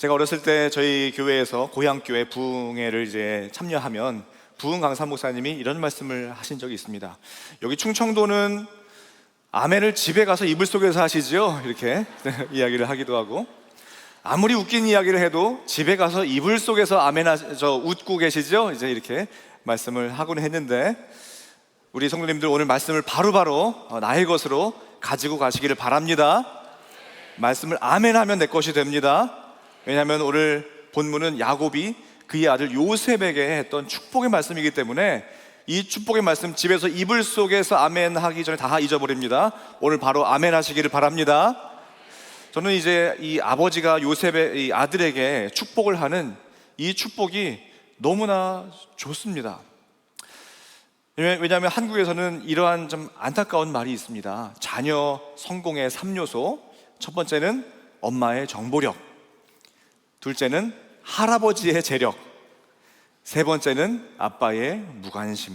제가 어렸을 때 저희 교회에서 고향교회 부흥회를 이제 참여하면 부흥 강사 목사님이 이런 말씀을 하신 적이 있습니다. 여기 충청도는 아멘을 집에 가서 이불 속에서 하시죠? 이렇게 이야기를 하기도 하고, 아무리 웃긴 이야기를 해도 집에 가서 이불 속에서 아멘 웃고 계시죠? 이제 이렇게 말씀을 하곤 했는데, 우리 성도님들 오늘 말씀을 바로바로 나의 것으로 가지고 가시기를 바랍니다. 말씀을 아멘 하면 내 것이 됩니다. 왜냐하면 오늘 본문은 야곱이 그의 아들 요셉에게 했던 축복의 말씀이기 때문에 이 축복의 말씀 집에서 이불 속에서 아멘 하기 전에 다 잊어버립니다. 오늘 바로 아멘 하시기를 바랍니다. 저는 이제 이 아버지가 요셉의 이 아들에게 축복을 하는 이 축복이 너무나 좋습니다. 왜냐하면 한국에서는 이러한 좀 안타까운 말이 있습니다. 자녀 성공의 3요소. 첫 번째는 엄마의 정보력, 둘째는 할아버지의 재력, 세 번째는 아빠의 무관심.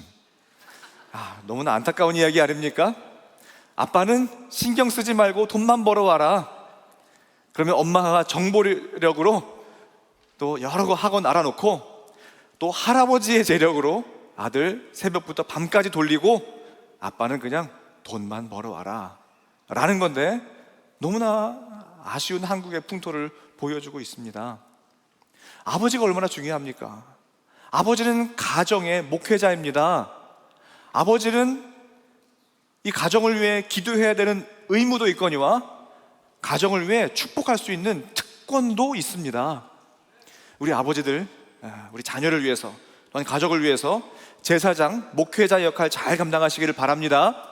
너무나 안타까운 이야기 아닙니까? 아빠는 신경 쓰지 말고 돈만 벌어와라. 그러면 엄마가 정보력으로 또 여러 거 학원 알아놓고, 또 할아버지의 재력으로 아들 새벽부터 밤까지 돌리고, 아빠는 그냥 돈만 벌어와라 라는 건데, 너무나 아쉬운 한국의 풍토를 보여주고 있습니다. 아버지가 얼마나 중요합니까? 아버지는 가정의 목회자입니다. 아버지는 이 가정을 위해 기도해야 되는 의무도 있거니와 가정을 위해 축복할 수 있는 특권도 있습니다. 우리 아버지들, 우리 자녀를 위해서 또는 가족을 위해서 제사장, 목회자 역할 잘 감당하시기를 바랍니다.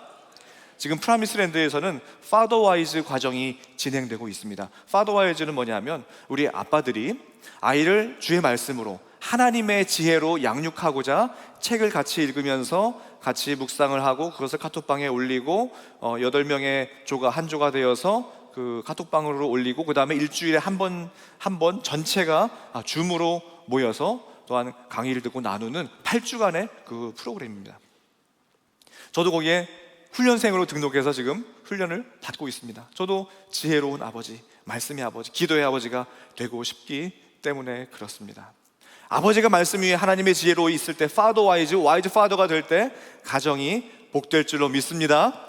지금 프라미스랜드에서는 파더와이즈 과정이 진행되고 있습니다. 파더와이즈는 뭐냐면 우리 아빠들이 아이를 주의 말씀으로 하나님의 지혜로 양육하고자 책을 같이 읽으면서 같이 묵상을 하고 그것을 카톡방에 올리고 8명의 조가 한 조가 되어서 그 카톡방으로 올리고, 그 다음에 일주일에 한 번 전체가 줌으로 모여서 또한 강의를 듣고 나누는 8주간의 그 프로그램입니다. 저도 거기에 훈련생으로 등록해서 지금 훈련을 받고 있습니다. 저도 지혜로운 아버지, 말씀의 아버지, 기도의 아버지가 되고 싶기 때문에 그렇습니다. 아버지가 말씀 위에 하나님의 지혜로 있을 때 와이즈 파더가 될 때 가정이 복될 줄로 믿습니다.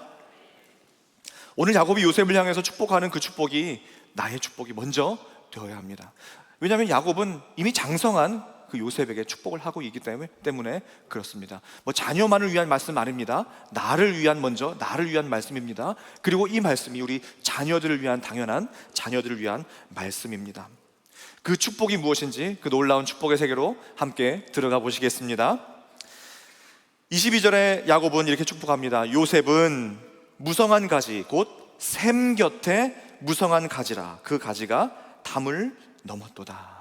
오늘 야곱이 요셉을 향해서 축복하는 그 축복이 나의 축복이 먼저 되어야 합니다. 왜냐하면 야곱은 이미 장성한 그 요셉에게 축복을 하고 있기 때문에 그렇습니다. 자녀만을 위한 말씀 아닙니다. 나를 위한 말씀입니다. 그리고 이 말씀이 우리 자녀들을 위한, 당연한 자녀들을 위한 말씀입니다. 그 축복이 무엇인지, 그 놀라운 축복의 세계로 함께 들어가 보시겠습니다. 22절에 야곱은 이렇게 축복합니다. 요셉은 무성한 가지, 곧 샘 곁에 무성한 가지라. 그 가지가 담을 넘었도다.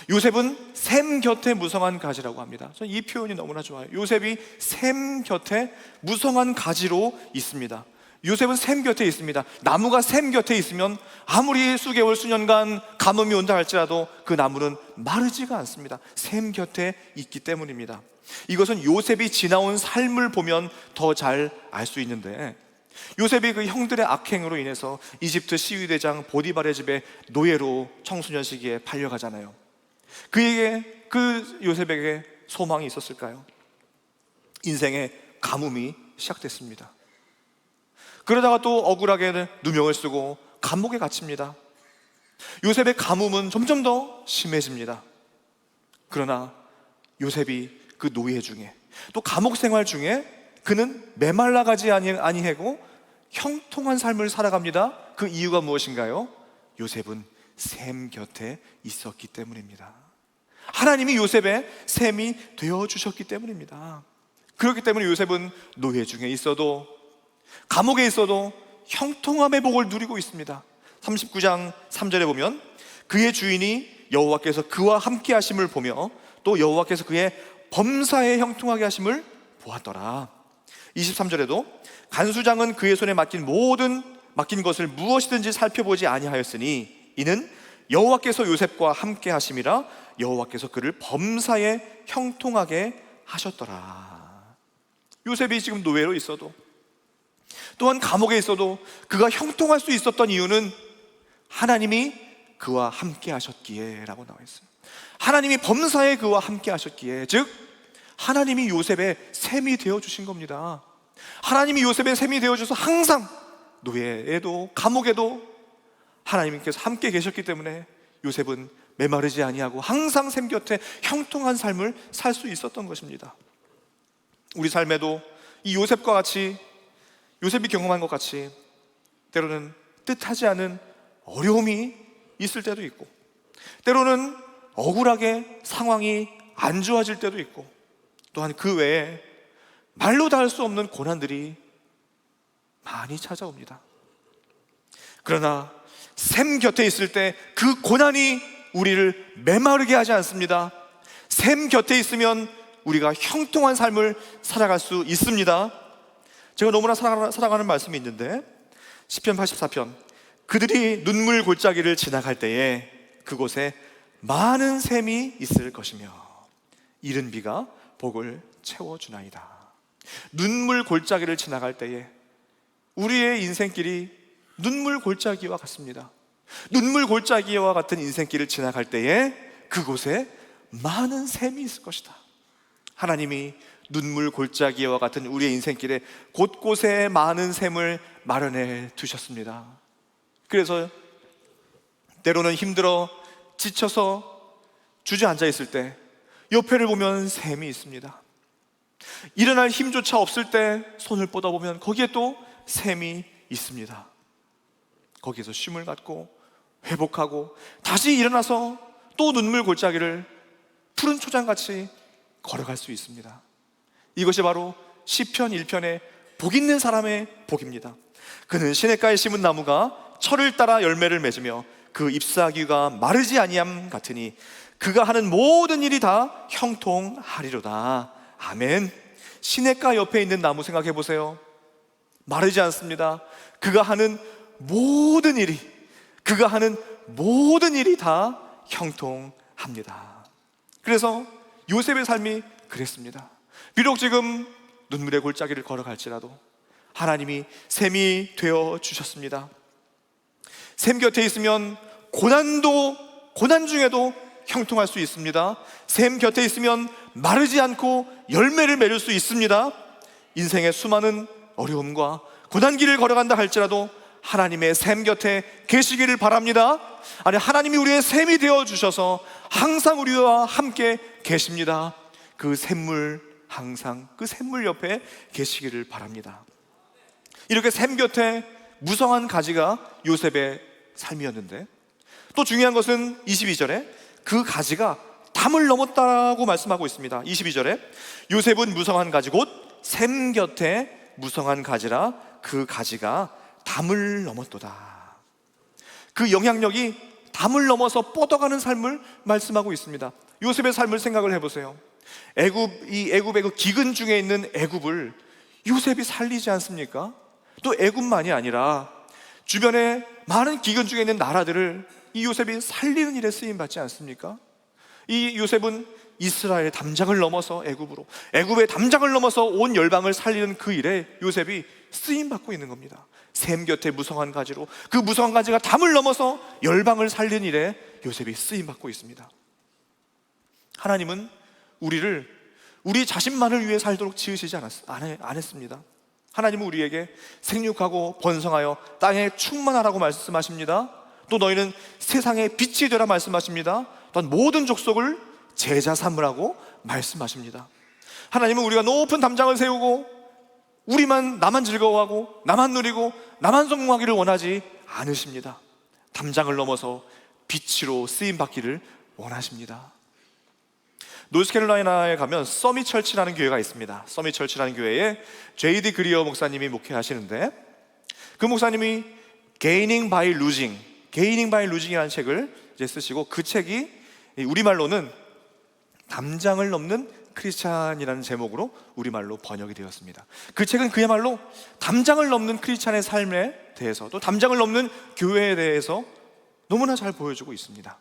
요셉은 샘 곁에 무성한 가지라고 합니다. 저는 이 표현이 너무나 좋아요. 요셉이 샘 곁에 무성한 가지로 있습니다. 요셉은 샘 곁에 있습니다. 나무가 샘 곁에 있으면 아무리 수개월 수년간 가뭄이 온다 할지라도 그 나무는 마르지가 않습니다. 샘 곁에 있기 때문입니다. 이것은 요셉이 지나온 삶을 보면 더 잘 알 수 있는데, 요셉이 그 형들의 악행으로 인해서 이집트 시위대장 보디발의 집에 노예로 청소년 시기에 팔려가잖아요. 그 요셉에게 소망이 있었을까요? 인생의 가뭄이 시작됐습니다. 그러다가 또 억울하게 누명을 쓰고 감옥에 갇힙니다. 요셉의 가뭄은 점점 더 심해집니다. 그러나 요셉이 그 노예 중에, 또 감옥 생활 중에 그는 메말라가지 아니하고 형통한 삶을 살아갑니다. 그 이유가 무엇인가요? 요셉은 샘 곁에 있었기 때문입니다. 하나님이 요셉의 샘이 되어주셨기 때문입니다. 그렇기 때문에 요셉은 노예 중에 있어도, 감옥에 있어도 형통함의 복을 누리고 있습니다. 39장 3절에 보면 그의 주인이 여호와께서 그와 함께 하심을 보며 또 여호와께서 그의 범사에 형통하게 하심을 보았더라. 23절에도 간수장은 그의 손에 맡긴 것을 무엇이든지 살펴보지 아니하였으니 이는 여호와께서 요셉과 함께 하심이라. 여호와께서 그를 범사에 형통하게 하셨더라. 요셉이 지금 노예로 있어도, 또한 감옥에 있어도 그가 형통할 수 있었던 이유는 하나님이 그와 함께 하셨기에 라고 나와 있어요. 하나님이 범사에 그와 함께 하셨기에, 즉 하나님이 요셉의 샘이 되어주신 겁니다. 하나님이 요셉의 샘이 되어줘서 항상 노예에도 감옥에도 하나님께서 함께 계셨기 때문에 요셉은 메마르지 아니하고 항상 샘 곁에 형통한 삶을 살 수 있었던 것입니다. 우리 삶에도 이 요셉과 같이, 요셉이 경험한 것 같이 때로는 뜻하지 않은 어려움이 있을 때도 있고, 때로는 억울하게 상황이 안 좋아질 때도 있고, 또한 그 외에 말로 다 할 수 없는 고난들이 많이 찾아옵니다. 그러나 샘 곁에 있을 때 그 고난이 우리를 메마르게 하지 않습니다. 샘 곁에 있으면 우리가 형통한 삶을 살아갈 수 있습니다. 제가 너무나 사랑하는 말씀이 있는데, 시편 84편, 그들이 눈물 골짜기를 지나갈 때에 그곳에 많은 샘이 있을 것이며 이른 비가 복을 채워주나이다. 눈물 골짜기를 지나갈 때에 우리의 인생길이 눈물 골짜기와 같습니다. 눈물 골짜기와 같은 인생길을 지나갈 때에 그곳에 많은 샘이 있을 것이다. 하나님이 눈물 골짜기와 같은 우리의 인생길에 곳곳에 많은 샘을 마련해 두셨습니다. 그래서 때로는 힘들어 지쳐서 주저앉아 있을 때 옆에를 보면 샘이 있습니다. 일어날 힘조차 없을 때 손을 뻗어보면 거기에 또 샘이 있습니다. 거기에서 쉼을 갖고 회복하고 다시 일어나서 또 눈물 골짜기를 푸른 초장같이 걸어갈 수 있습니다. 이것이 바로 시편 1편의 복 있는 사람의 복입니다. 그는 시냇가에 심은 나무가 철을 따라 열매를 맺으며 그 잎사귀가 마르지 아니함 같으니 그가 하는 모든 일이 다 형통하리로다. 아멘. 시냇가 옆에 있는 나무 생각해 보세요. 마르지 않습니다. 그가 하는 모든 일이 다 형통합니다. 그래서 요셉의 삶이 그랬습니다. 비록 지금 눈물의 골짜기를 걸어갈지라도 하나님이 샘이 되어 주셨습니다. 샘 곁에 있으면 고난 중에도 형통할 수 있습니다. 샘 곁에 있으면 마르지 않고 열매를 맺을 수 있습니다. 인생의 수많은 어려움과 고난길을 걸어간다 할지라도 하나님의 샘 곁에 계시기를 바랍니다. 아니, 하나님이 우리의 샘이 되어 주셔서 항상 우리와 함께 계십니다. 그 샘물, 항상 그 샘물 옆에 계시기를 바랍니다. 이렇게 샘 곁에 무성한 가지가 요셉의 삶이었는데, 또 중요한 것은 22절에 그 가지가 담을 넘었다고 말씀하고 있습니다. 22절에 요셉은 무성한 가지 곧 샘 곁에 무성한 가지라 그 가지가 담을 넘었도다. 그 영향력이 담을 넘어서 뻗어가는 삶을 말씀하고 있습니다. 요셉의 삶을 생각을 해보세요. 애굽의 그 기근 중에 있는 애굽을 요셉이 살리지 않습니까? 또 애굽만이 아니라 주변에 많은 기근 중에 있는 나라들을 이 요셉이 살리는 일에 쓰임받지 않습니까? 이 요셉은 이스라엘의 담장을 넘어서 애굽의 담장을 넘어서 온 열방을 살리는 그 일에 요셉이 쓰임받고 있는 겁니다. 샘 곁에 무성한 가지로 그 무성한 가지가 담을 넘어서 열방을 살리는 일에 요셉이 쓰임받고 있습니다. 하나님은 우리를 우리 자신만을 위해 살도록 지으시지 안 했습니다. 하나님은 우리에게 생육하고 번성하여 땅에 충만하라고 말씀하십니다. 또 너희는 세상의 빛이 되라 말씀하십니다. 또한 모든 족속을 제자 삼으라고 말씀하십니다. 하나님은 우리가 높은 담장을 세우고 나만 즐거워하고 나만 누리고 나만 성공하기를 원하지 않으십니다. 담장을 넘어서 빛으로 쓰임받기를 원하십니다. 노스캐롤라이나에 가면 서밋 철치라는 교회가 있습니다. 서밋 철치라는 교회에 J.D. 그리어 목사님이 목회하시는데, 그 목사님이 Gaining by Losing이라는 책을 이제 쓰시고, 그 책이 우리말로는 담장을 넘는 크리스찬이라는 제목으로 우리말로 번역이 되었습니다. 그 책은 그야말로 담장을 넘는 크리스찬의 삶에 대해서, 또 담장을 넘는 교회에 대해서 너무나 잘 보여주고 있습니다.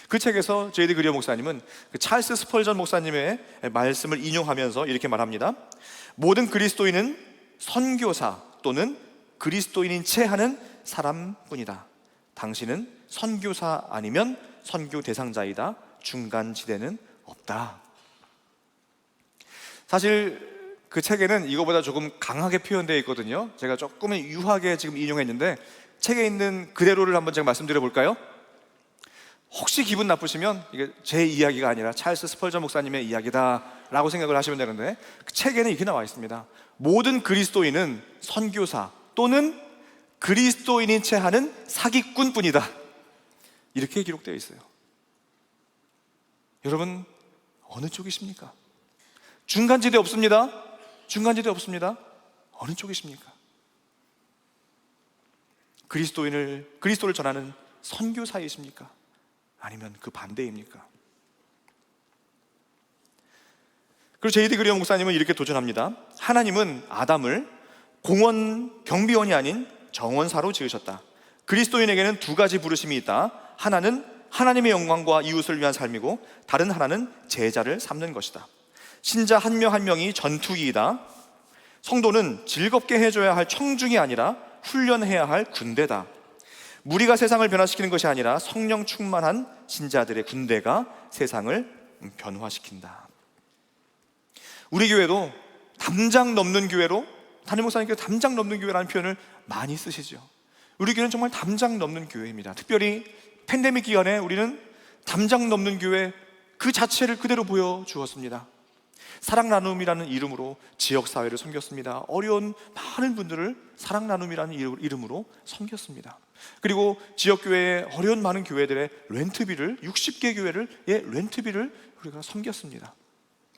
그 책에서 J.D. 그리어 목사님은 그 찰스 스펄전 목사님의 말씀을 인용하면서 이렇게 말합니다. 모든 그리스도인은 선교사 또는 그리스도인인 채 하는 사람뿐이다. 당신은 선교사 아니면 선교 대상자이다. 중간 지대는 없다. 사실 그 책에는 이거보다 조금 강하게 표현되어 있거든요. 제가 조금은 유하게 지금 인용했는데 책에 있는 그대로를 한번 제가 말씀드려 볼까요? 혹시 기분 나쁘시면 이게 제 이야기가 아니라 찰스 스펄전 목사님의 이야기다라고 생각을 하시면 되는데, 그 책에는 이렇게 나와 있습니다. 모든 그리스도인은 선교사 또는 그리스도인인 채 하는 사기꾼뿐이다. 이렇게 기록되어 있어요. 여러분, 어느 쪽이십니까? 중간지대 없습니다. 중간지대 없습니다. 어느 쪽이십니까? 그리스도를 전하는 선교사이십니까? 아니면 그 반대입니까? 그리고 제이디 그리어 목사님은 이렇게 도전합니다. 하나님은 아담을 공원 경비원이 아닌 정원사로 지으셨다. 그리스도인에게는 두 가지 부르심이 있다. 하나는 하나님의 영광과 이웃을 위한 삶이고, 다른 하나는 제자를 삼는 것이다. 신자 한 명 한 명이 전투기이다. 성도는 즐겁게 해줘야 할 청중이 아니라 훈련해야 할 군대다. 무리가 세상을 변화시키는 것이 아니라 성령 충만한 신자들의 군대가 세상을 변화시킨다. 우리 교회도 담장 넘는 교회로, 담임 목사님께서 담장 넘는 교회라는 표현을 많이 쓰시죠. 우리 교회는 정말 담장 넘는 교회입니다. 특별히 팬데믹 기간에 우리는 담장 넘는 교회 그 자체를 그대로 보여주었습니다. 사랑 나눔이라는 이름으로 지역사회를 섬겼습니다. 어려운 많은 분들을 사랑 나눔이라는 이름으로 섬겼습니다. 그리고 지역교회의 어려운 많은 교회들의 렌트비를, 60개 교회를 렌트비를 우리가 섬겼습니다.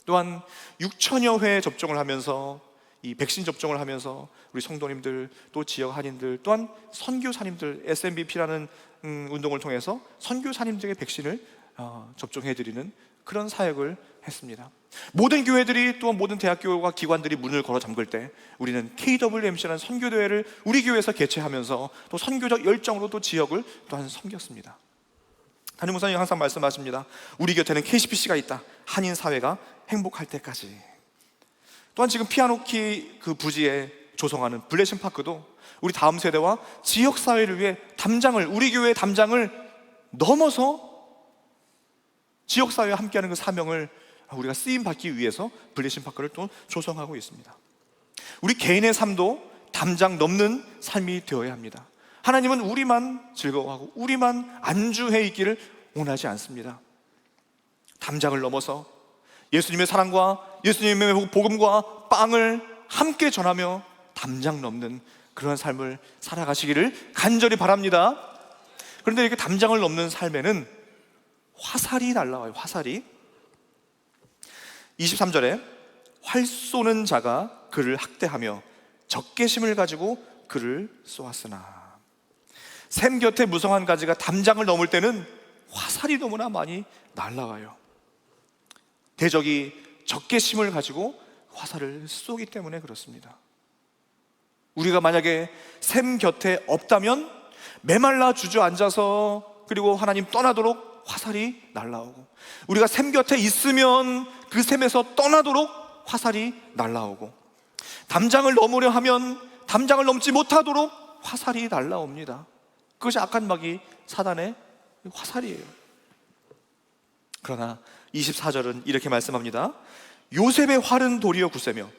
또한 6천여 회 접종을 하면서, 이 백신 접종을 하면서 우리 성도님들, 또 지역 한인들, 또한 선교사님들, SMBP라는 운동을 통해서 선교사님들에게 백신을 접종해드리는 그런 사역을 했습니다. 모든 교회들이, 또 모든 대학교와 기관들이 문을 걸어 잠글 때 우리는 KWMC라는 선교대회를 우리 교회에서 개최하면서 또 선교적 열정으로 또 지역을 또한 섬겼습니다. 담임 목사님이 항상 말씀하십니다. 우리 곁에는 KCPC가 있다. 한인 사회가 행복할 때까지. 또한 지금 피아노키 그 부지에 조성하는 블레싱 파크도 우리 다음 세대와 지역 사회를 위해 담장을, 우리 교회의 담장을 넘어서 지역 사회와 함께하는 그 사명을 우리가 쓰임 받기 위해서 블레싱 파크를 또 조성하고 있습니다. 우리 개인의 삶도 담장 넘는 삶이 되어야 합니다. 하나님은 우리만 즐거워하고 우리만 안주해 있기를 원하지 않습니다. 담장을 넘어서 예수님의 사랑과 예수님의 복음과 빵을 함께 전하며 담장 넘는 그런 삶을 살아가시기를 간절히 바랍니다. 그런데 이렇게 담장을 넘는 삶에는 화살이 날라와요. 화살이. 23절에 활 쏘는 자가 그를 학대하며 적개심을 가지고 그를 쏘았으나. 샘 곁에 무성한 가지가 담장을 넘을 때는 화살이 너무나 많이 날라와요. 대적이 적개심을 가지고 화살을 쏘기 때문에 그렇습니다. 우리가 만약에 샘 곁에 없다면 메말라 주저앉아서, 그리고 하나님 떠나도록 화살이 날라오고, 우리가 샘 곁에 있으면 그 샘에서 떠나도록 화살이 날라오고, 담장을 넘으려 하면 담장을 넘지 못하도록 화살이 날라옵니다. 그것이 악한 마귀 사단의 화살이에요. 그러나 24절은 이렇게 말씀합니다. 요셉의 활은 도리어 굳세며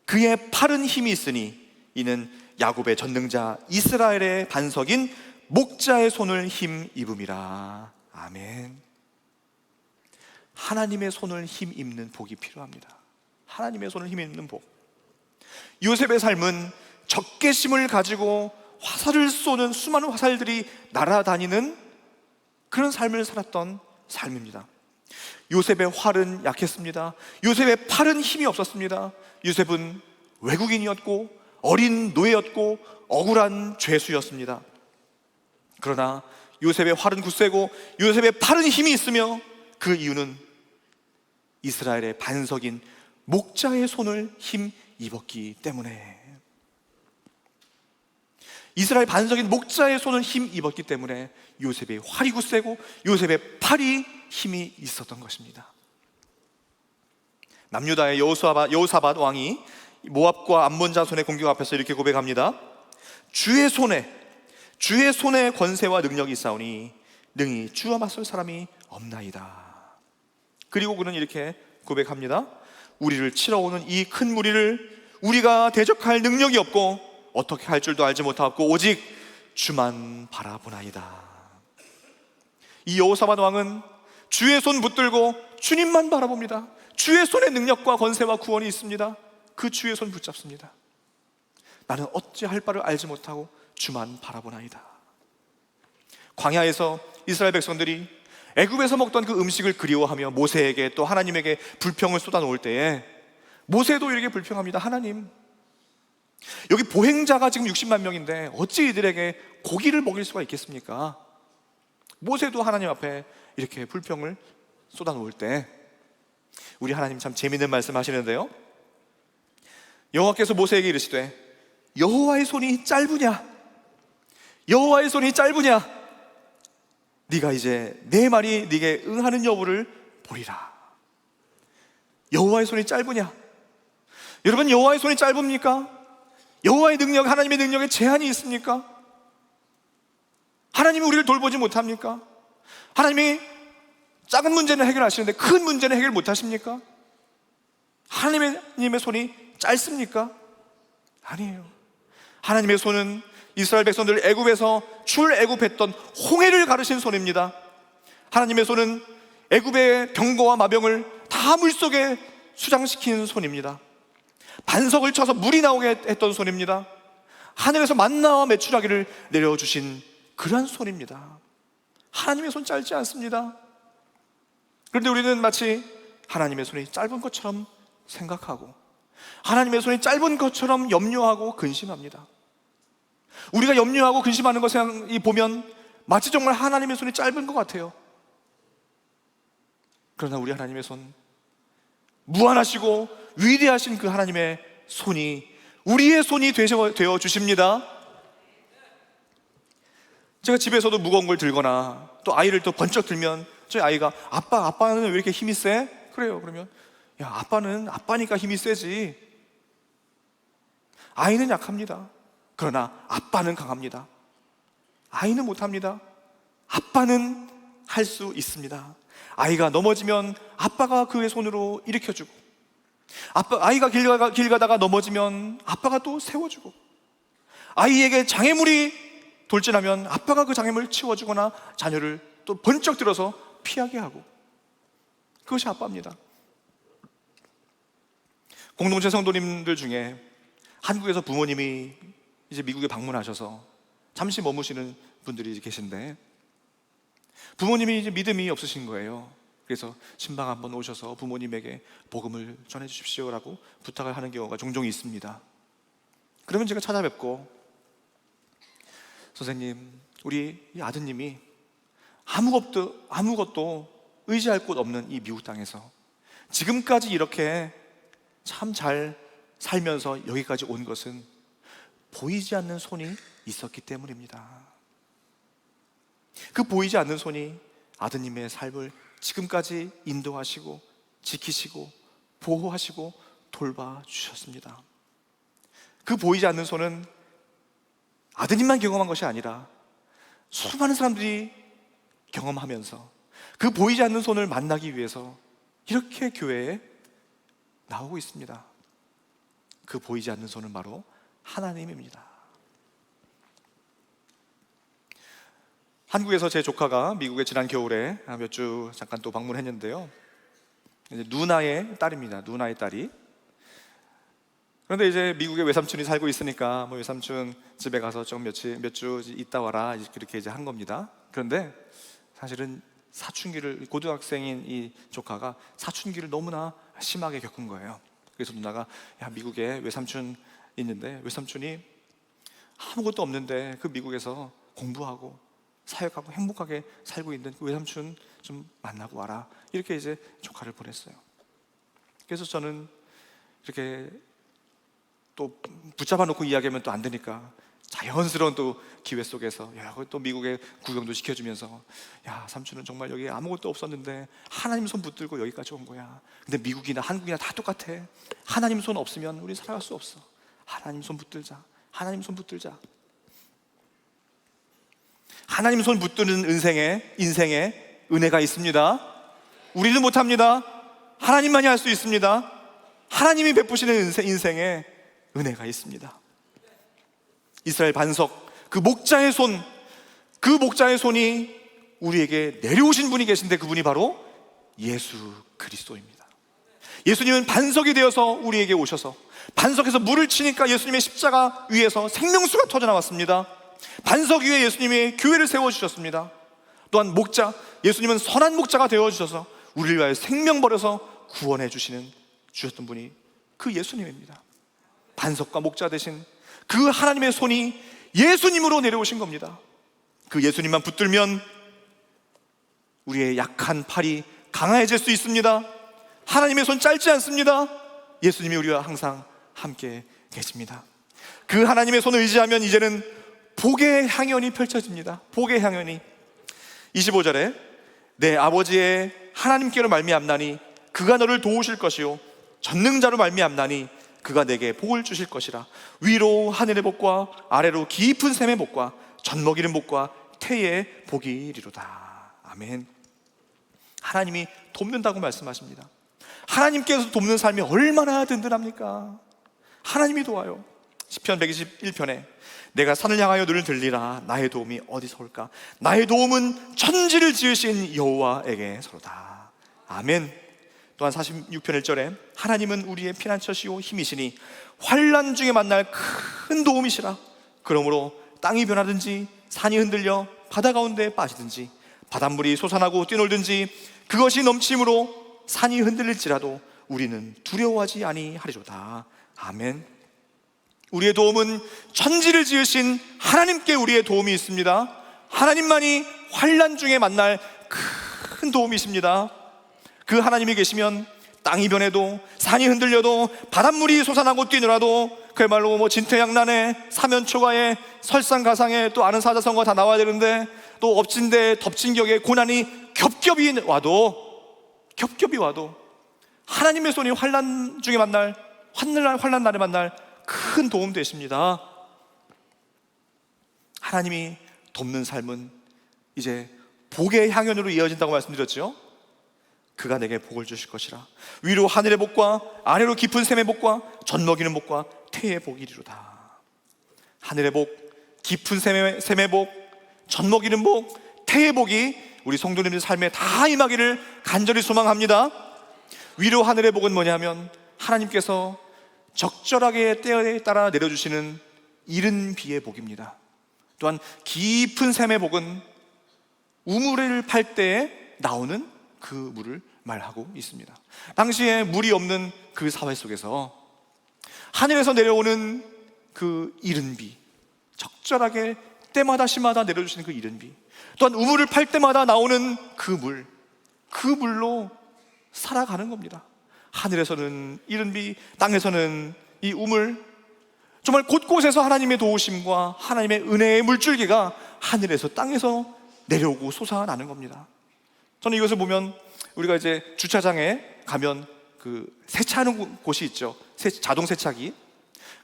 그의 팔은 힘이 있으니 이는 야곱의 전능자 이스라엘의 반석인 목자의 손을 힘입음이라. 아멘. 하나님의 손을 힘입는 복이 필요합니다. 하나님의 손을 힘입는 복. 요셉의 삶은 적개심을 가지고 화살을 쏘는 수많은 화살들이 날아다니는 그런 삶을 살았던 삶입니다. 요셉의 활은 약했습니다. 요셉의 팔은 힘이 없었습니다. 요셉은 외국인이었고 어린 노예였고 억울한 죄수였습니다. 그러나 요셉의 활은 굳세고 요셉의 팔은 힘이 있으며, 그 이유는 이스라엘의 반석인 목자의 손을 힘입었기 때문에. 이스라엘 반석인 목자의 손을 힘입었기 때문에 요셉의 활이 굳세고 요셉의 팔이 힘이 있었던 것입니다. 남유다의 여호사밧 왕이 모압과 암몬 자손의 공격 앞에서 이렇게 고백합니다. 주의 손에 주의 손에 권세와 능력이 있사오니 능히 주와 맞설 사람이 없나이다. 그리고 그는 이렇게 고백합니다. 우리를 치러 오는 이 큰 무리를 우리가 대적할 능력이 없고 어떻게 할 줄도 알지 못하고 오직 주만 바라보나이다. 이 여호사밧 왕은 주의 손 붙들고 주님만 바라봅니다. 주의 손에 능력과 권세와 구원이 있습니다. 그 주의 손 붙잡습니다. 나는 어찌할 바를 알지 못하고 주만 바라보나이다. 광야에서 이스라엘 백성들이 애굽에서 먹던 그 음식을 그리워하며 모세에게 또 하나님에게 불평을 쏟아놓을 때에 모세도 이렇게 불평합니다. 하나님, 여기 보행자가 지금 60만 명인데 어찌 이들에게 고기를 먹일 수가 있겠습니까? 모세도 하나님 앞에 이렇게 불평을 쏟아놓을 때 우리 하나님 참 재미있는 말씀 하시는데요, 여호와께서 모세에게 이르시되 여호와의 손이 짧으냐, 여호와의 손이 짧으냐, 네가 이제 내 말이 네게 응하는 여부를 보리라. 여호와의 손이 짧으냐? 여러분, 여호와의 손이 짧습니까? 여호와의 능력, 하나님의 능력에 제한이 있습니까? 하나님이 우리를 돌보지 못합니까? 하나님이 작은 문제는 해결하시는데 큰 문제는 해결 못하십니까? 하나님의 손이 짧습니까? 아니에요. 하나님의 손은 이스라엘 백성들을 애굽에서 출애굽했던 홍해를 가르신 손입니다. 하나님의 손은 애굽의 병거와 마병을 다 물속에 수장시킨 손입니다. 반석을 쳐서 물이 나오게 했던 손입니다. 하늘에서 만나와 메추라기를 내려주신 그러한 손입니다. 하나님의 손 짧지 않습니다. 그런데 우리는 마치 하나님의 손이 짧은 것처럼 생각하고 하나님의 손이 짧은 것처럼 염려하고 근심합니다. 우리가 염려하고 근심하는 것을 보면 마치 정말 하나님의 손이 짧은 것 같아요. 그러나 우리 하나님의 손, 무한하시고 위대하신 그 하나님의 손이 우리의 손이 되어 주십니다. 제가 집에서도 무거운 걸 들거나 또 아이를 또 번쩍 들면 저희 아이가 아빠는 왜 이렇게 힘이 세? 그래요. 그러면 야, 아빠는 아빠니까 힘이 세지. 아이는 약합니다. 그러나 아빠는 강합니다. 아이는 못합니다. 아빠는 할 수 있습니다. 아이가 넘어지면 아빠가 그의 손으로 일으켜주고, 아이가 길 가다가 넘어지면 아빠가 또 세워주고, 아이에게 장애물이 돌진하면 아빠가 그 장애물을 치워주거나 자녀를 또 번쩍 들어서 피하게 하고, 그것이 아빠입니다. 공동체 성도님들 중에 한국에서 부모님이 이제 미국에 방문하셔서 잠시 머무시는 분들이 계신데 부모님이 이제 믿음이 없으신 거예요. 그래서 신방 한번 오셔서 부모님에게 복음을 전해 주십시오라고 부탁을 하는 경우가 종종 있습니다. 그러면 제가 찾아뵙고, 선생님, 우리 이 아드님이 아무것도 의지할 곳 없는 이 미국 땅에서 지금까지 이렇게 참 잘 살면서 여기까지 온 것은 보이지 않는 손이 있었기 때문입니다. 그 보이지 않는 손이 아드님의 삶을 지금까지 인도하시고 지키시고 보호하시고 돌봐주셨습니다. 그 보이지 않는 손은 아드님만 경험한 것이 아니라 수많은 사람들이 경험하면서 그 보이지 않는 손을 만나기 위해서 이렇게 교회에 나오고 있습니다. 그 보이지 않는 손은 바로 하나님입니다. 한국에서 제 조카가 미국에 지난 겨울에 몇 주 잠깐 또 방문했는데요, 이제 누나의 딸입니다. 누나의 딸이. 그런데 이제 미국에 외삼촌이 살고 있으니까 뭐 외삼촌 집에 가서 좀 몇 주 있다 와라, 그렇게 이제 한 겁니다. 그런데 사실은 사춘기를, 고등학생인 이 조카가 사춘기를 너무나 심하게 겪은 거예요. 그래서 누나가, 야, 미국에 외삼촌 있는데 외삼촌이 아무것도 없는데 그 미국에서 공부하고 사역하고 행복하게 살고 있는 그 외삼촌 좀 만나고 와라, 이렇게 이제 조카를 보냈어요. 그래서 저는 이렇게 또 붙잡아 놓고 이야기하면 또 안 되니까 자연스러운 또 기회 속에서, 야, 또 미국에 구경도 시켜주면서, 야, 삼촌은 정말 여기 아무것도 없었는데 하나님 손 붙들고 여기까지 온 거야. 근데 미국이나 한국이나 다 똑같아. 하나님 손 없으면 우리 살아갈 수 없어. 하나님 손 붙들자. 하나님 손 붙들자. 하나님 손 붙드는 인생에 은혜가 있습니다. 우리는 못합니다. 하나님만이 할 수 있습니다. 하나님이 베푸시는 인생에 은혜가 있습니다. 이스라엘 반석, 그 목자의 손이 우리에게 내려오신 분이 계신데, 그분이 바로 예수 그리스도입니다. 예수님은 반석이 되어서 우리에게 오셔서, 반석에서 물을 치니까 예수님의 십자가 위에서 생명수가 터져나왔습니다. 반석 위에 예수님이 교회를 세워주셨습니다. 또한 목자, 예수님은 선한 목자가 되어주셔서 우리를 위하여 생명 버려서 구원해 주셨던 분이 그 예수님입니다. 반석과 목자 되신 그 하나님의 손이 예수님으로 내려오신 겁니다. 그 예수님만 붙들면 우리의 약한 팔이 강해질 수 있습니다. 하나님의 손 짧지 않습니다. 예수님이 우리와 항상 함께 계십니다. 그 하나님의 손을 의지하면 이제는 복의 향연이 펼쳐집니다. 복의 향연이. 25절에 내 아버지의 하나님께로 말미암나니 그가 너를 도우실 것이요 전능자로 말미암나니 그가 내게 복을 주실 것이라. 위로 하늘의 복과 아래로 깊은 샘의 복과 젖먹이는 복과 태의 복이 이리로다. 아멘. 하나님이 돕는다고 말씀하십니다. 하나님께서 돕는 삶이 얼마나 든든합니까? 하나님이 도와요. 시편 121편에 내가 산을 향하여 눈을 들리라. 나의 도움이 어디서 올까? 나의 도움은 천지를 지으신 여호와에게서로다. 아멘. 또한 46편 1절에 하나님은 우리의 피난처시오 힘이시니 환난 중에 만날 큰 도움이시라. 그러므로 땅이 변하든지 산이 흔들려 바다 가운데 빠지든지 바닷물이 솟아나고 뛰놀든지 그것이 넘침으로 산이 흔들릴지라도 우리는 두려워하지 아니하리로다. 아멘. 우리의 도움은 천지를 지으신 하나님께 우리의 도움이 있습니다. 하나님만이 환난 중에 만날 큰 도움이십니다. 그 하나님이 계시면 땅이 변해도 산이 흔들려도 바닷물이 솟아나고 뛰놀아도 그야말로 진퇴양난에 사면초가에 설상가상에 또 아는 사자성어가 다 나와야 되는데 또 엎친 데 덮친 격에 고난이 겹겹이 와도 하나님의 손이 환난 중에 만날 환난 날에 만날 큰 도움 되십니다. 하나님이 돕는 삶은 이제 복의 향연으로 이어진다고 말씀드렸죠. 그가 내게 복을 주실 것이라. 위로 하늘의 복과 아래로 깊은 샘의 복과 젖먹이는 복과 태의 복이 이리로다. 하늘의 복, 깊은 샘의 복, 젖먹이는 복, 태의 복이 우리 성도님들 삶에 다 임하기를 간절히 소망합니다. 위로 하늘의 복은 뭐냐면 하나님께서 적절하게 때에 따라 내려주시는 이른 비의 복입니다. 또한 깊은 샘의 복은 우물을 팔 때에 나오는 그 물을 말하고 있습니다. 당시에 물이 없는 그 사회 속에서 하늘에서 내려오는 그 이른 비, 적절하게 때마다 시마다 내려주시는 그 이른 비, 또한 우물을 팔 때마다 나오는 그 물로 살아가는 겁니다. 하늘에서는 이른 비, 땅에서는 이 우물, 정말 곳곳에서 하나님의 도우심과 하나님의 은혜의 물줄기가 하늘에서 땅에서 내려오고 솟아나는 겁니다. 저는 이것을 보면 우리가 이제 주차장에 가면 그 세차하는 곳이 있죠. 자동 세차기.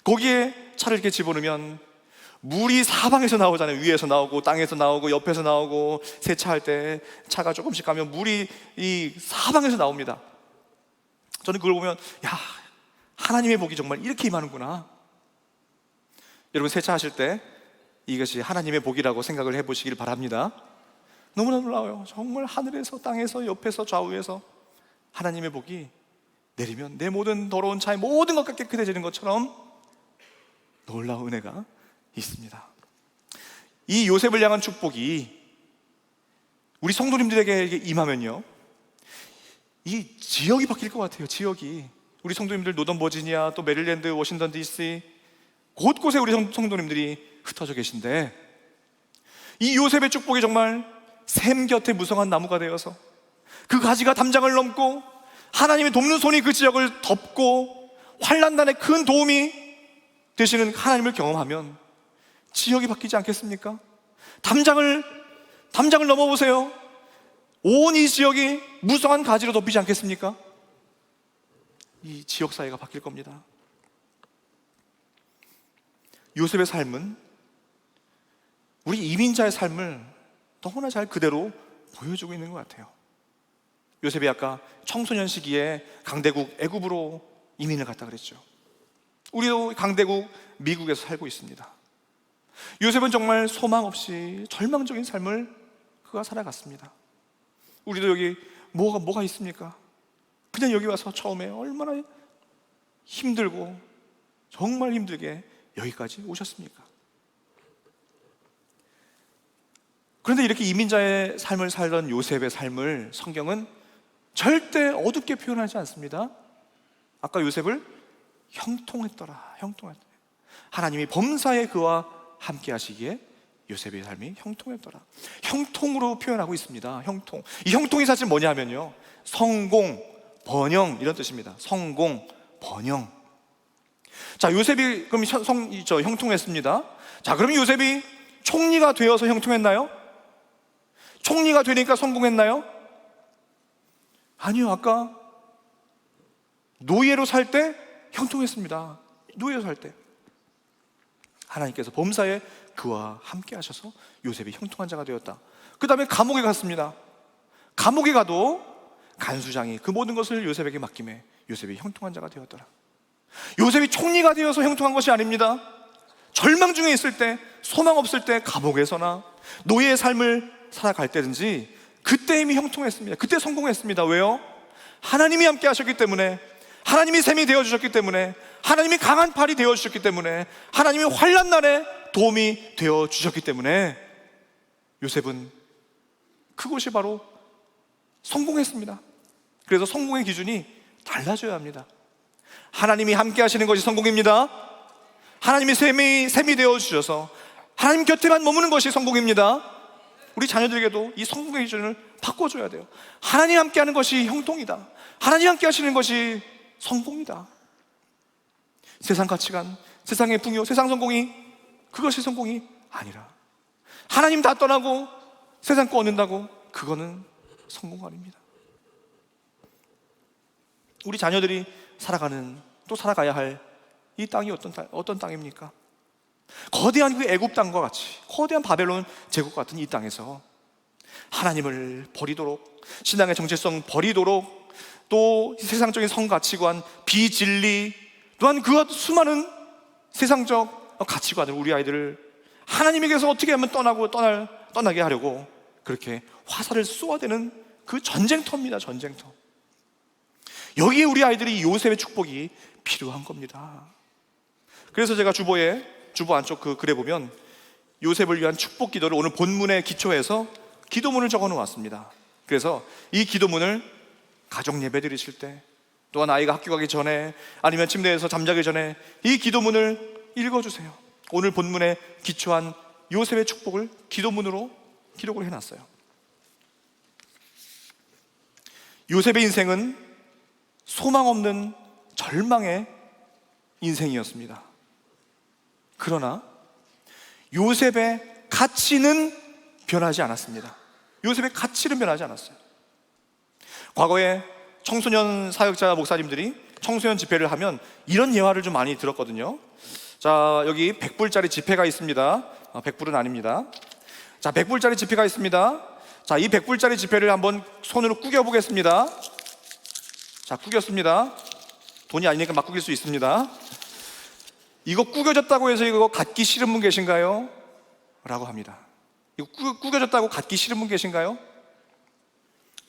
거기에 차를 이렇게 집어넣으면 물이 사방에서 나오잖아요. 위에서 나오고 땅에서 나오고 옆에서 나오고, 세차할 때 차가 조금씩 가면 물이 이 사방에서 나옵니다. 저는 그걸 보면 야, 하나님의 복이 정말 이렇게 임하는구나. 여러분 세차하실 때 이것이 하나님의 복이라고 생각을 해보시길 바랍니다. 너무나 놀라워요. 정말 하늘에서 땅에서 옆에서 좌우에서 하나님의 복이 내리면 내 모든 더러운 차의 모든 것과 깨끗해지는 것처럼 놀라운 은혜가 있습니다. 이 요셉을 향한 축복이 우리 성도님들에게 임하면요, 이 지역이 바뀔 것 같아요. 지역이. 우리 성도님들 노던 버지니아, 또 메릴랜드, 워싱턴 DC 곳곳에 우리 성도님들이 흩어져 계신데, 이 요셉의 축복이 정말 샘 곁에 무성한 나무가 되어서 그 가지가 담장을 넘고 하나님의 돕는 손이 그 지역을 덮고 환난단에 큰 도움이 되시는 하나님을 경험하면 지역이 바뀌지 않겠습니까? 담장을 넘어보세요. 온 이 지역이 무성한 가지로 덮이지 않겠습니까? 이 지역 사회가 바뀔 겁니다. 요셉의 삶은 우리 이민자의 삶을 너무나 잘 그대로 보여주고 있는 것 같아요. 요셉이 아까 청소년 시기에 강대국 애굽으로 이민을 갔다 그랬죠. 우리도 강대국 미국에서 살고 있습니다. 요셉은 정말 소망 없이 절망적인 삶을 그가 살아갔습니다. 우리도 여기 뭐가 있습니까? 그냥 여기 와서 처음에 얼마나 힘들고 정말 힘들게 여기까지 오셨습니까? 그런데 이렇게 이민자의 삶을 살던 요셉의 삶을 성경은 절대 어둡게 표현하지 않습니다. 아까 요셉을 형통했더라. 하나님이 범사에 그와 함께 하시기에 요셉의 삶이 형통했더라. 형통으로 표현하고 있습니다. 형통. 이 형통이 사실 뭐냐면요, 성공, 번영 이런 뜻입니다. 성공, 번영. 자, 요셉이 그럼 형통했습니다. 자, 그럼 요셉이 총리가 되어서 형통했나요? 총리가 되니까 성공했나요? 아니요. 아까 노예로 살 때 형통했습니다. 노예로 살 때 하나님께서 범사에 그와 함께 하셔서 요셉이 형통한 자가 되었다. 그 다음에 감옥에 갔습니다. 감옥에 가도 간수장이 그 모든 것을 요셉에게 맡김에 요셉이 형통한 자가 되었더라. 요셉이 총리가 되어서 형통한 것이 아닙니다. 절망 중에 있을 때, 소망 없을 때 감옥에서나 노예의 삶을 살아갈 때든지 그때 이미 형통했습니다. 그때 성공했습니다. 왜요? 하나님이 함께 하셨기 때문에, 하나님이 샘이 되어주셨기 때문에, 하나님이 강한 팔이 되어주셨기 때문에, 하나님이 환난 날에 도움이 되어주셨기 때문에 요셉은 그곳이 바로 성공했습니다. 그래서 성공의 기준이 달라져야 합니다. 하나님이 함께 하시는 것이 성공입니다. 하나님이 샘이 되어주셔서 하나님 곁에만 머무는 것이 성공입니다. 우리 자녀들에게도 이 성공의 기준을 바꿔줘야 돼요. 하나님 함께 하는 것이 형통이다. 하나님 함께 하시는 것이 성공이다. 세상 가치관, 세상의 풍요, 세상 성공이 그것이 성공이 아니라 하나님 다 떠나고 세상 거 얻는다고 그거는 성공 아닙니다. 우리 자녀들이 살아가는, 또 살아가야 할 이 땅이 어떤 땅입니까? 거대한 그 애굽 땅과 같이, 거대한 바벨론 제국 같은 이 땅에서 하나님을 버리도록, 신앙의 정체성 버리도록, 또 세상적인 성가치관, 비진리, 또한 그 수많은 세상적 가치관을, 우리 아이들을 하나님에게서 어떻게 하면 떠나게 하려고 그렇게 화살을 쏘아대는 그 전쟁터입니다. 전쟁터. 여기에 우리 아이들이 요셉의 축복이 필요한 겁니다. 그래서 제가 주보 안쪽 그 글에 보면 요셉을 위한 축복 기도를 오늘 본문에 기초해서 기도문을 적어 놓았습니다. 그래서 이 기도문을 가정 예배 드리실 때, 또한 아이가 학교 가기 전에, 아니면 침대에서 잠자기 전에 이 기도문을 읽어주세요. 오늘 본문에 기초한 요셉의 축복을 기도문으로 기록을 해놨어요. 요셉의 인생은 소망 없는 절망의 인생이었습니다. 그러나 요셉의 가치는 변하지 않았습니다. 요셉의 가치는 변하지 않았어요. 과거에 청소년 사역자 목사님들이 청소년 집회를 하면 이런 예화를 좀 많이 들었거든요. 자, 여기 100불짜리 지폐가 있습니다. 100불은 아닙니다. 자, 100불짜리 지폐가 있습니다. 자, 이 100불짜리 지폐를 한번 손으로 구겨 보겠습니다. 자, 구겼습니다. 돈이 아니니까 막 구길 수 있습니다. 이거 구겨졌다고 해서 이거 갖기 싫은 분 계신가요? 라고 합니다. 이거 구겨졌다고 갖기 싫은 분 계신가요?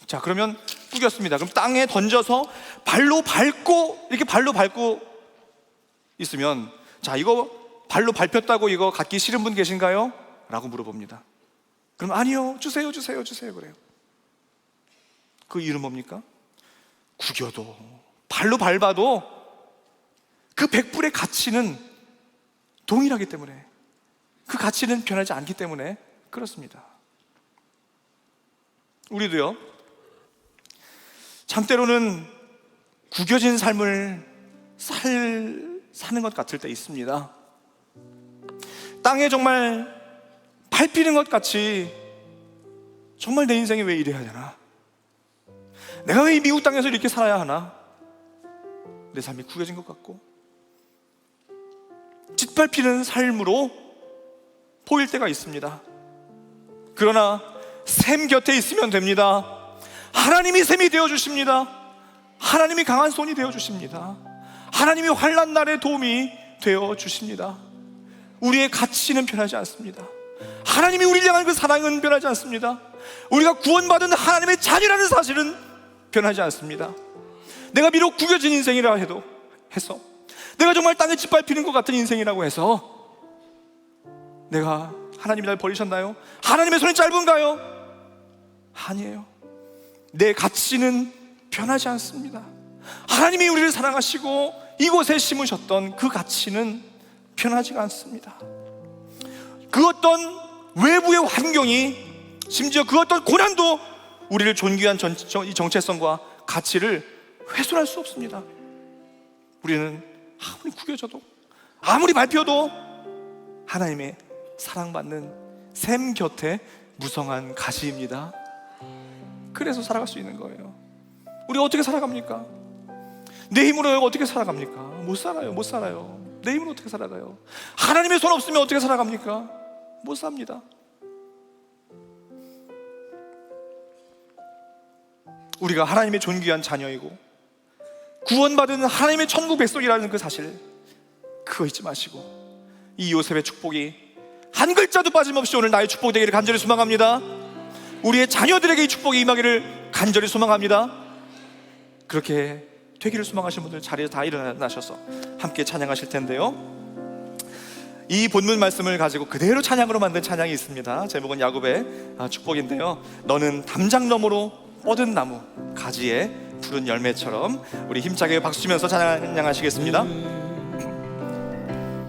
자, 그러면 구겼습니다. 그럼 땅에 던져서 발로 밟고 있으면, 자, 이거 발로 밟혔다고 이거 갖기 싫은 분 계신가요? 라고 물어봅니다. 그럼 아니요, 주세요 그래요. 그 이유는 뭡니까? 구겨도, 발로 밟아도 그 100불의 가치는 동일하기 때문에, 그 가치는 변하지 않기 때문에 그렇습니다. 우리도요, 참 때로는 구겨진 삶을 사는 것 같을 때 있습니다. 땅에 정말 밟히는 것 같이, 정말 내 인생이 왜 이래야 되나? 내가 왜 이 미국 땅에서 이렇게 살아야 하나? 내 삶이 구겨진 것 같고, 짓밟히는 삶으로 보일 때가 있습니다. 그러나 샘 곁에 있으면 됩니다. 하나님이 샘이 되어주십니다. 하나님이 강한 손이 되어주십니다. 하나님이 환난 날의 도움이 되어주십니다. 우리의 가치는 변하지 않습니다. 하나님이 우리를 향한 그 사랑은 변하지 않습니다. 우리가 구원받은 하나님의 자녀라는 사실은 변하지 않습니다. 내가 비록 구겨진 인생이라 해서 내가 정말 땅에 짓밟히는 것 같은 인생이라고 해서 내가 하나님이 날 버리셨나요? 하나님의 손이 짧은가요? 아니에요. 내 가치는 변하지 않습니다. 하나님이 우리를 사랑하시고 이곳에 심으셨던 그 가치는 변하지가 않습니다. 그 어떤 외부의 환경이, 심지어 그 어떤 고난도 우리를 존귀한 정체성과 가치를 훼손할 수 없습니다. 우리는 아무리 구겨져도, 아무리 밟혀도 하나님의 사랑받는 샘 곁에 무성한 가시입니다. 그래서 살아갈 수 있는 거예요. 우리가 어떻게 살아갑니까? 내 힘으로 어떻게 살아갑니까? 못 살아요. 내 힘으로 어떻게 살아가요? 하나님의 손 없으면 어떻게 살아갑니까? 못 삽니다. 우리가 하나님의 존귀한 자녀이고 구원받은 하나님의 천국 백성이라는 그 사실, 그거 잊지 마시고 이 요셉의 축복이 한 글자도 빠짐없이 오늘 나의 축복 되기를 간절히 소망합니다. 우리의 자녀들에게 이 축복이 임하기를 간절히 소망합니다. 그렇게 되기를 소망하시는 분들 자리에 다 일어나셔서 함께 찬양하실 텐데요, 이 본문 말씀을 가지고 그대로 찬양으로 만든 찬양이 있습니다. 제목은 야곱의 축복인데요, 너는 담장 너머로 뻗은 나무 가지에 푸른 열매처럼, 우리 힘차게 박수 치면서 찬양하시겠습니다.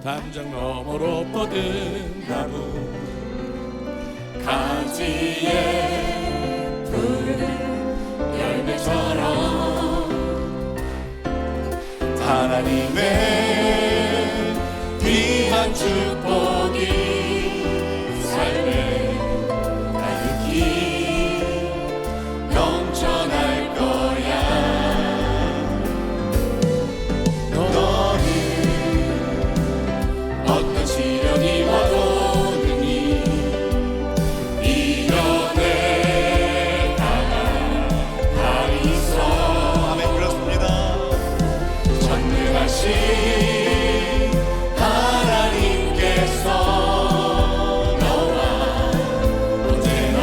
담장 너머로 뻗은 나무 가지에 푸른 열매처럼 하나님의 귀한 축복이 삶에 가득히 넘쳐날 거야. 너는 어떤 시련이 와도 능히 이겨내 나가 있어. 아멘. 그렇습니다. 전능하신 하나님께서 너와 언제나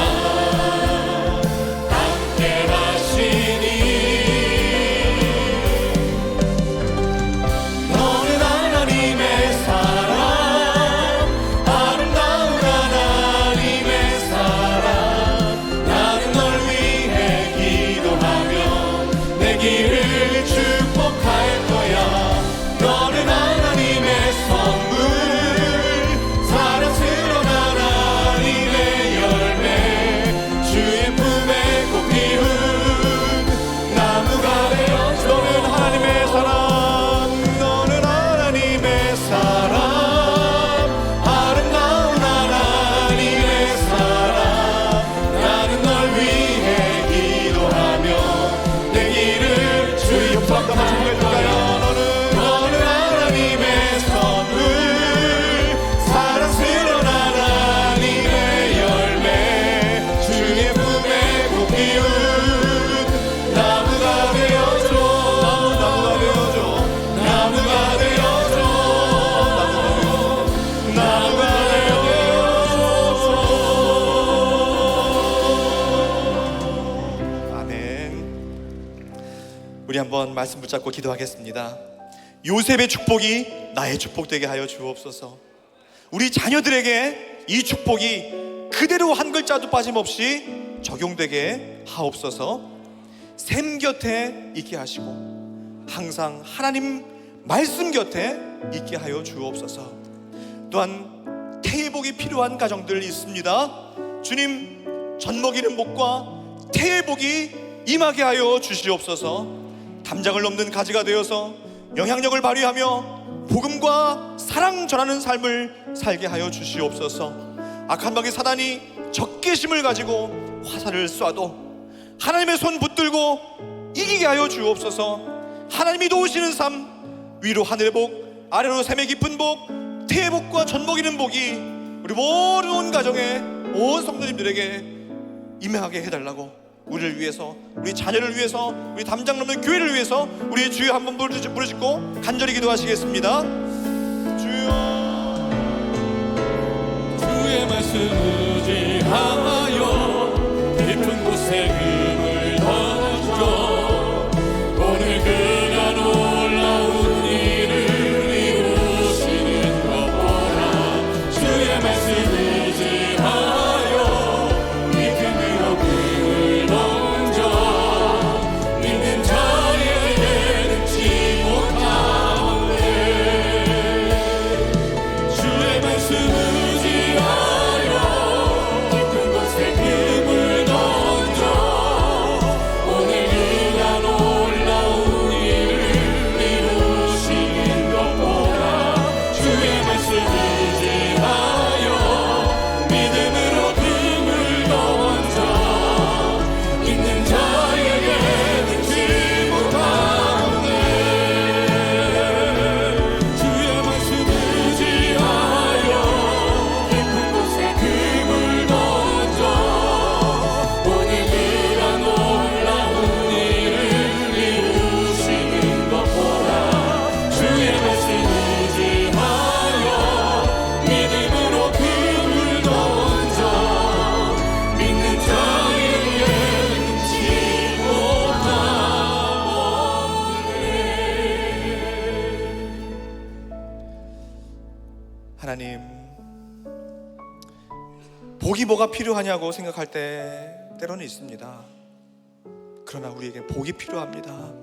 함께 하시니 너는 하나님의 사랑, 아름다운 하나님의 사랑. 나는 널 위해 기도하며 내 길을 축복할 거야. 너는 하나님의 선물, 사랑스러운 하나님의 열매, 주의 품에 꼭 피운 나무가 되어줘. 너는 하나님의 사랑, 너는 하나님의 사랑, 아름다운 하나님의 사랑. 나는 널 위해 기도하며 내 길을 주의 용서 한번 축복해줄까요? 너는 하나님의 선물, 사랑스러운 하나님의 열매, 주의 품에 꼭 피운 나무가 되어줘. 나무가 되어줘. 나무가 되어줘. 나무가 되어줘. 아멘. 우리 한번 말씀 붙잡고 기도하겠습니다. 요셉의 축복이 나의 축복 되게 하여 주옵소서. 우리 자녀들에게 이 축복이 그대로 한 글자도 빠짐없이 적용되게 하옵소서. 샘 곁에 있게 하시고 항상 하나님 말씀 곁에 있게 하여 주옵소서. 또한 태회복이 필요한 가정들 있습니다. 주님, 젖먹이는 복과 태회복이 임하게 하여 주시옵소서. 담장을 넘는 가지가 되어서 영향력을 발휘하며 복음과 사랑 전하는 삶을 살게 하여 주시옵소서. 악한 마귀 사단이 적개심을 가지고 화살을 쏴도 하나님의 손 붙들고 이기게 하여 주옵소서. 하나님이 도우시는 삶, 위로 하늘의 복, 아래로 샘의 깊은 복, 태의 복과 젖먹이는 복이 우리 모든 가정에 온 성도님들에게 임하게 해달라고, 우리를 위해서, 우리 자녀를 위해서, 우리 담장 넘는 교회를 위해서 우리 주여 한번 부르짖고 간절히 기도하시겠습니다. 주여, 주의 말씀 의지하여 깊은 곳에 금을 던져 오늘 그가 놀라운 일을 이루시는 것 보라. 주의 말씀 의지하여 이 금으로 금을 던져 믿는 자에게 능치 못하네. 주의 말씀 의지하여 깊은 곳에 금을 던져 오늘 그가 놀라운 일을 이루시는 것 보라. 주의 말씀 의지하여 믿음으로 금을 던져 믿는 자에게 능치 못하네. 주의 말씀 의지하여 깊은 곳에 금을 던져 오늘 그가 놀라운 일을 이루시는 것 보라. 주의 말씀 의지하여 믿음으로 금을 던져 믿는 자에게 능치 못하네. 하나님, 복이 뭐가 필요하냐고 생각할 때 때로는 있습니다. 그러나 우리에게 복이 필요합니다.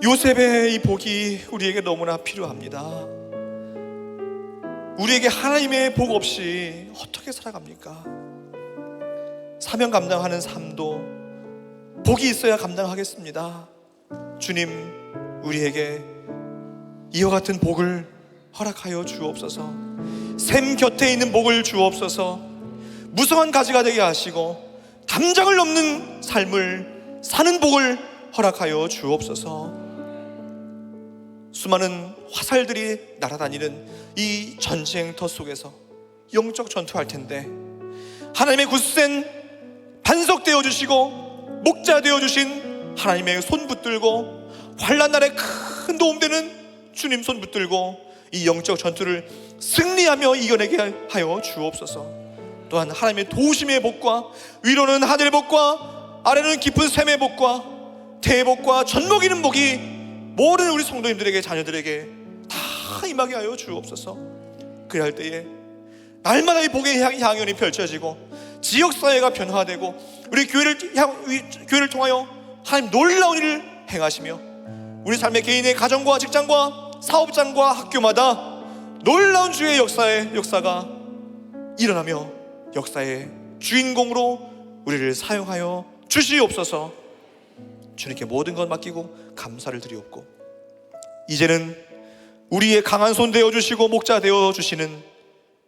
요셉의 이 복이 우리에게 너무나 필요합니다. 우리에게 하나님의 복 없이 어떻게 살아갑니까? 사명 감당하는 삶도 복이 있어야 감당하겠습니다. 주님, 우리에게 이와 같은 복을 허락하여 주옵소서. 샘 곁에 있는 복을 주옵소서. 무성한 가지가 되게 하시고 담장을 넘는 삶을 사는 복을 허락하여 주옵소서. 수많은 화살들이 날아다니는 이 전쟁터 속에서 영적 전투할 텐데 하나님의 굳센 반석 되어주시고 목자 되어주신 하나님의 손 붙들고 환난 날에 큰 도움되는 주님 손 붙들고 이 영적 전투를 승리하며 이겨내게 하여 주옵소서. 또한 하나님의 도우심의 복과 위로는 하늘의 복과 아래는 깊은 샘의 복과 태의 복과 젖먹이는 복이 모든 우리 성도님들에게, 자녀들에게 다 임하게 하여 주옵소서. 그래야 할 때에 날마다 이 복의 향연이 펼쳐지고 지역사회가 변화되고 우리 교회를 통하여 하나님 놀라운 일을 행하시며 우리 삶의 개인의 가정과 직장과 사업장과 학교마다 놀라운 주의 역사가 일어나며 역사의 주인공으로 우리를 사용하여 주시옵소서. 주님께 모든 것 맡기고 감사를 드리옵고 이제는 우리의 강한 손 되어주시고 목자 되어주시는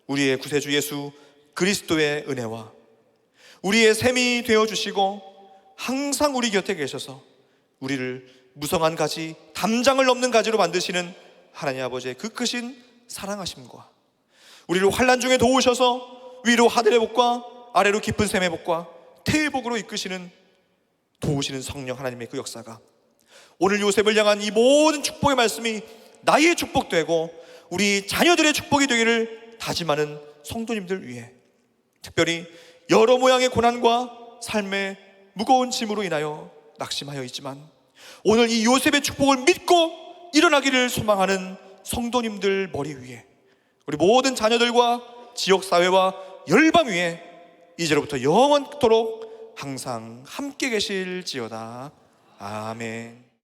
우리의 구세주 예수 그리스도의 은혜와 우리의 샘이 되어주시고 항상 우리 곁에 계셔서 우리를 무성한 가지, 담장을 넘는 가지로 만드시는 하나님 아버지의 그 크신 사랑하심과 우리를 환난 중에 도우셔서 위로 하늘의 복과 아래로 깊은 샘의 복과 태의 복으로 이끄시는 도우시는 성령 하나님의 그 역사가 오늘 요셉을 향한 이 모든 축복의 말씀이 나의 축복되고 우리 자녀들의 축복이 되기를 다짐하는 성도님들 위해 특별히 여러 모양의 고난과 삶의 무거운 짐으로 인하여 낙심하여 있지만 오늘 이 요셉의 축복을 믿고 일어나기를 소망하는 성도님들 머리 위에 우리 모든 자녀들과 지역사회와 열방 위에 이제로부터 영원토록 항상 함께 계실지어다. 아멘.